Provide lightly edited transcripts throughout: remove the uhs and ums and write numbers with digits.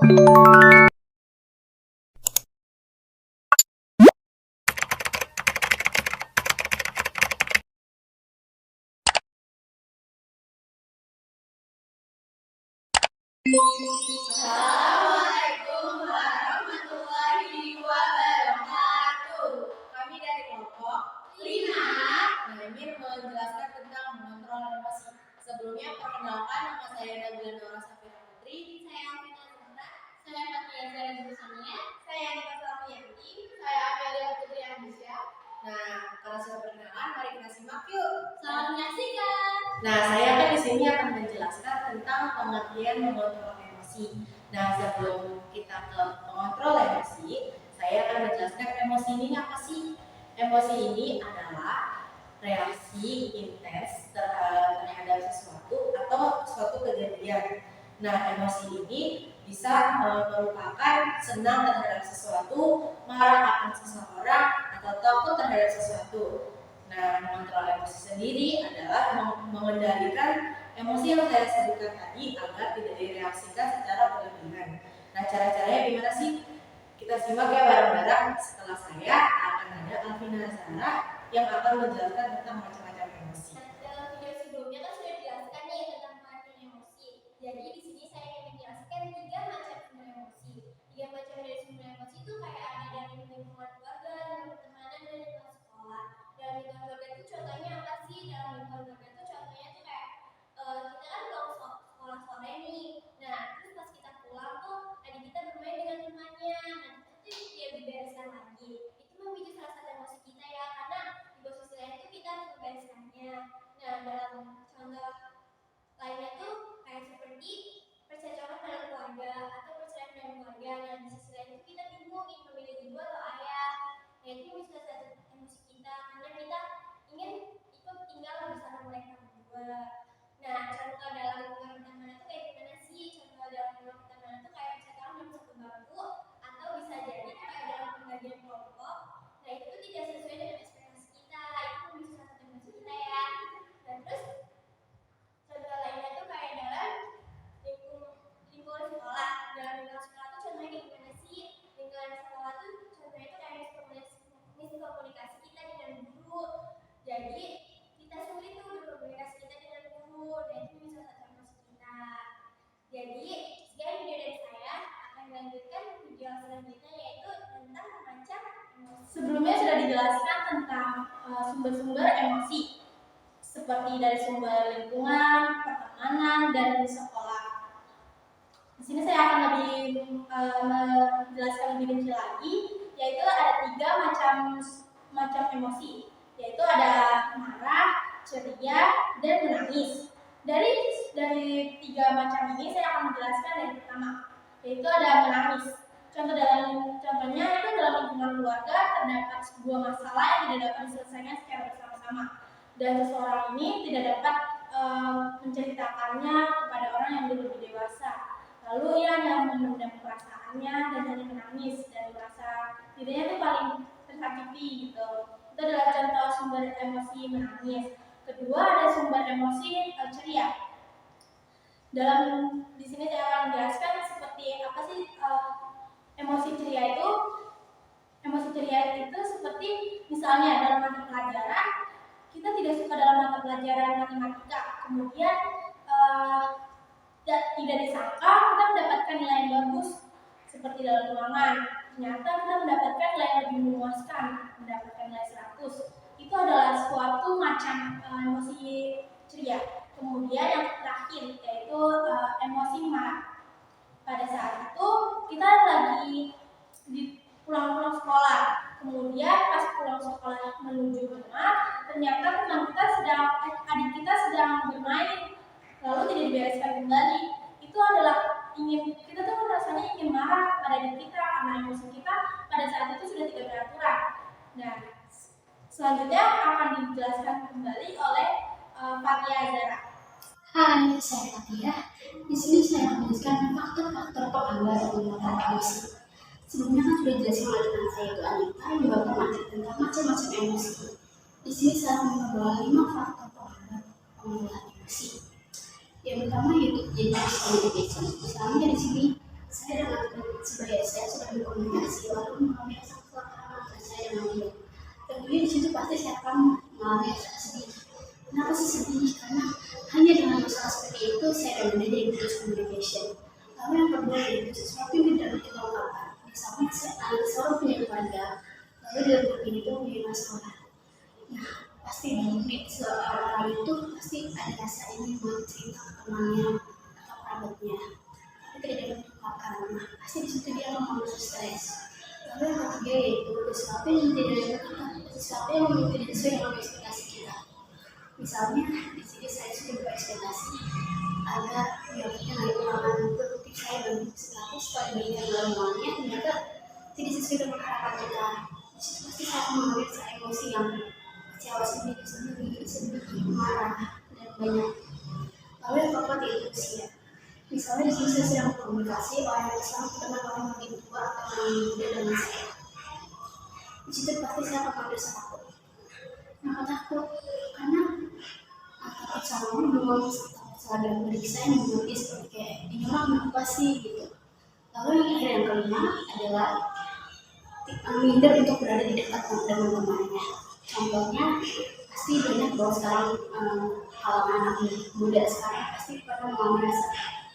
Assalamualaikum warahmatullahi wabarakatuh. Kami dari kelompok 5. Nah, ini menjelaskan tentang mengontrol emosi. Sebelumnya perkenalkan, nama saya Nabila Nora Safira Putri. Saya Alvina Zahra. Saya Fatia Zara Jusania. Saya Anita Salmiyanti. Saya Amelia Putri Andisya. Nah, kalau sudah perkenalan, mari kita simak yuk. Selamat menyaksikan. Nah, saya kan di sini akan menjelaskan tentang pengertian mengontrol emosi. Nah, sebelum kita ke mengontrol emosi, saya akan menjelaskan emosi ini apa sih? Emosi ini adalah reaksi intens terhadap sesuatu atau suatu kejadian. Nah, emosi ini bisa merupakan senang terhadap sesuatu, marah akan seseorang, atau takut terhadap sesuatu. Nah, mengontrol emosi sendiri adalah mengendalikan emosi yang saya sebutkan tadi agar tidak direaksikan secara berlebihan. Nah, cara-caranya gimana sih? Kita simak ya bareng-bareng. Setelah saya akan ada Alvina Zahra yang akan menjelaskan tentang macam-macam emosi. Dalam video sebelumnya kan sudah dijelaskan nih tentang pengertian emosi. Jadi di sini saya ingin menjelaskan 3 macam sumber emosi. 3 macam dari sumber emosi itu kayak ada dari lingkungan keluarga, dari pertemanan, dan lingkungan sekolah. Dalam lingkungan keluarga itu contohnya apa sih? Dalam lingkungan keluarga itu contohnya tuh kayak kita kan pulang sekolah sore nih. Nah, terus pas kita pulang tuh adik kita bermain dengan temannya. Nah, terus dia dibereskan lagi. Itu memicu salah satu emosi kita ya, karena di posisi lain itu kita harus membereskannya. Nah, dalam contoh lainnya tuh kayak seperti percekcokan dalam keluarga atau perceraian dalam keluarga. Nah, di sisi lain itu kita bingung ingin memilih ibu atau ayah. Nah, itu bisa satu emosi kita karena kita ingin ikut tinggal bersama mereka berdua. Nah, contoh dalam lingkungan pertemanan itu kayak gimana sih? Contoh dalam lingkungan pertemanan itu kayak percekcokan dalam satu bangku atau bisa jadi kayak dalam pembagian kelompok. Nah, itu tidak sesuai dengan ekspektasi kita. Itu bisa satu emosi kita ya. Dan terus contoh lainnya itu kayak dalam lingkungan sekolah. Dalam lingkungan sekolah itu contohnya kayak gimana sih? Lingkungan sekolah itu contohnya itu kayak miskomunikasi kita dengan guru. Jadi kita sulit tuh berkomunikasi kita dengan guru. Nah, itu bisa satu emosi kita. Jadi sekian video dari saya. Akan melanjutkan video selanjutnya yaitu tentang macam emosi. Sebelumnya sudah dijelaskan tentang sumber-sumber emosi seperti dari sumber lingkungan, pertemanan, dan sekolah. Di sini saya akan lebih menjelaskan lebih rinci lagi, yaitu ada 3 macam emosi, yaitu ada marah, ceria, dan menangis. Dari 3 macam ini saya akan menjelaskan yang pertama, yaitu ada menangis. Contohnya itu dalam lingkungan keluarga terdapat sebuah masalah yang tidak dapat diselesaikan secara bersama-sama, dan seseorang ini tidak dapat menceritakannya kepada orang yang lebih dewasa. Lalu ia hanya memendam perasaannya dan hanya menangis dan merasa dirinya itu paling tersakiti gitu. Itu adalah contoh sumber emosi menangis. Kedua ada sumber emosi ceria. Di sini saya akan menjelaskan seperti apa sih emosi ceria itu. Emosi ceria itu seperti misalnya dalam mata pelajaran kita tidak suka dalam mata pelajaran matematika, kemudian tidak disangka kita mendapatkan nilai yang bagus seperti dalam ulangan. Ternyata kita mendapatkan nilai yang lebih memuaskan, mendapatkan nilai 100. Itu adalah suatu macam emosi ceria. Kemudian yang terakhir yaitu emosi marah. Pada saat itu kita lagi pulang sekolah. Kemudian pas pulang sekolah menuju rumah, ternyata adik kita sedang bermain, lalu tidak dibereskan kembali. Itu adalah kita tuh rasanya ingin marah pada diri kita karena emosi kita pada saat itu sudah tidak beraturan. Nah, selanjutnya akan dijelaskan kembali oleh Fatia Zara. Hai, saya Fatia. Di sini saya akan menjelaskan faktor-faktor penghambat dalam mengontrol emosi. Sebelumnya kan sudah dijelaskan oleh teman saya itu Anita yang bakal materi tentang macam-macam emosi. Di sini saya akan membawa 5 faktor penghambat pengelolaan emosi. Yang pertama yaitu jadi emosi. Misalnya di sini saya dapat berkomunikasi lalu mengalami rasa kecelakaan antara saya dengan dia. Tentunya di situ pasti saya akan mengalami rasa sedih. Kenapa sih sedih? Karena hanya dengan masalah seperti itu saya dan dia jadi putus communication. Lalu yang kedua yaitu sesuatu yang tidak kita ungkapkan. Misalnya seorang punya keluarga, lalu dalam keluarga itu punya masalah. Nah, pasti di seorang itu pasti ada rasa ingin buat cerita ke temannya atau kerabatnya, tapi tidak dapat diungkapkan. Nah, pasti di situ dia akan merasa stres. Lalu yang ketiga yaitu sesuatu yang tidak sesuai dengan ekspektasi kita. Misalnya di sini saya sudah berekspektasi agar mendapatkan keuangan produktif saya dan setelah setelah diberikan uangnya ternyata tidak sesuai dengan harapan kita. Di situ pasti saya akan mengalami rasa emosi yang kecewa sedih, marah dan banyak. Lalu yang keempat yaitu usia. Misalnya di sini saya sedang berkomunikasi orang yang sama dengan orang yang lebih tua atau orang yang muda dengan saya. Di situ pasti saya akan merasa takut. Kenapa takut? Karena takut sama belum salah beri saya mengerti seperti kayak ini orang apa sih gitu. Lalu yang akhir yang kelima adalah minder untuk berada di dekat dengan temannya. Contohnya pasti banyak bahwa sekarang kalangan anak muda sekarang pasti pada mengalami rasa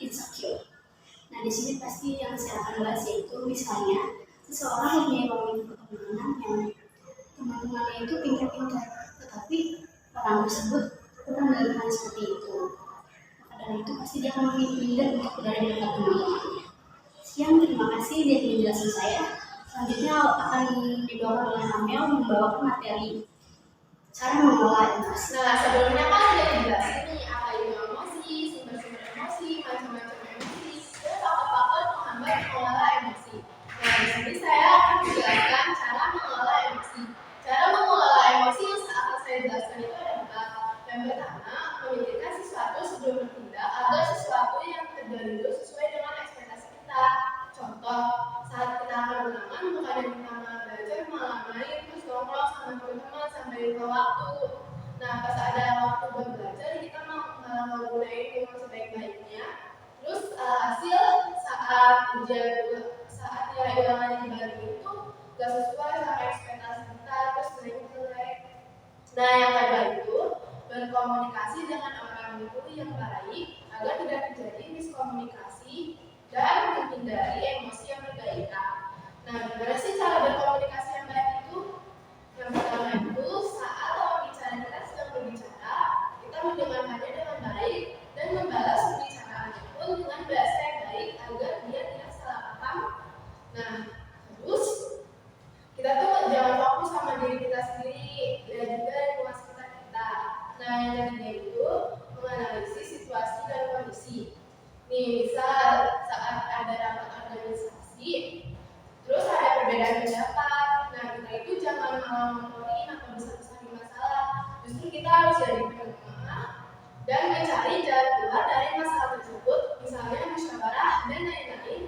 insecure. Nah di sini pasti yang saya akan bahas yaitu misalnya seseorang yang punya pemimpin pertemanan yang teman-temannya itu pintar-pintar, tetapi orang tersebut kurang melakukan seperti itu. Maka dari itu pasti dia akan minder untuk berada di dekat teman-temannya. Sekian, terima kasih dari penjelasan saya. Selanjutnya akan dibawa oleh Amel membawakan materi cara mengelola emosi. Nah, sebelumnya kan udah dijelasin nih apa itu emosi, sumber-sumber emosi, macam-macam emosi, dan faktor-faktor penghambat mengelola emosi. Nah, di sini saya akan menjelaskan cara mengelola emosi. Cara mengelola emosi yang akan saya jelaskan itu ada empat. Yang pertama, memikirkan sesuatu sebelum bertindak agar sesuatu yang terjadi itu sesuai dengan ekspektasi kita. Contoh, saat kita akan ulangan, bukan kita malah belajar, malah main, terus nongkrong sama teman-teman sampai lupa waktu. Nah, pas ada waktu buat belajar, kita malah menggunakan dengan sebaik-baiknya. Terus hasil saat nilai ulangan yang dibagi itu gak sesuai sama ekspektasi kita, terus sering jelek. Nah, yang kedua itu berkomunikasi dengan orang itu yang baik agar tidak terjadi miskomunikasi dan menghindari emosi yang berkaitan. Nah, gimana sih cara berkomunikasi yang baik itu? Yang pertama itu saat lawan bicara kita sedang berbicara, kita mendengarkannya dengan baik dan membalas pembicaraannya pun dengan bahasa yang baik agar dia tidak salah paham. Nah, terus kita tuh jangan fokus sama diri kita sendiri dan juga lingkungan sekitar kita. Nah, yang ketiga itu menganalisis situasi dan kondisi. Nih, misal saat ada rapat organisasi, terus ada perbedaan pendapat. Nah, kita itu jangan malah ngomongin atau besar-besarin masalah. Justru kita harus jadi penengah dan mencari jalan keluar dari masalah tersebut, misalnya musyawarah dan lain-lain,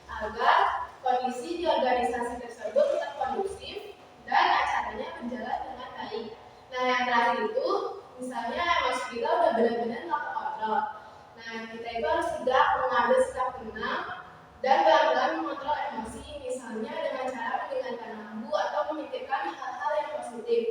agar kondisi di organisasi tersebut tetap kondusif dan acaranya berjalan dengan baik. Nah, yang terakhir itu, misalnya emosi kita udah benar-benar nggak terkontrol. Nah, kita itu harus tidak mengambil sikap tenang dan pelan-pelan mengontrol emosi, misalnya dengan cara mendengarkan lagu atau memikirkan hal-hal yang positif.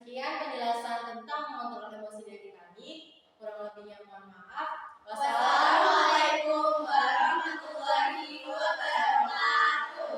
Sekian penjelasan tentang mengontrol emosi dari kami. Kurang lebihnya mohon maaf. Wassalamualaikum warahmatullahi wabarakatuh.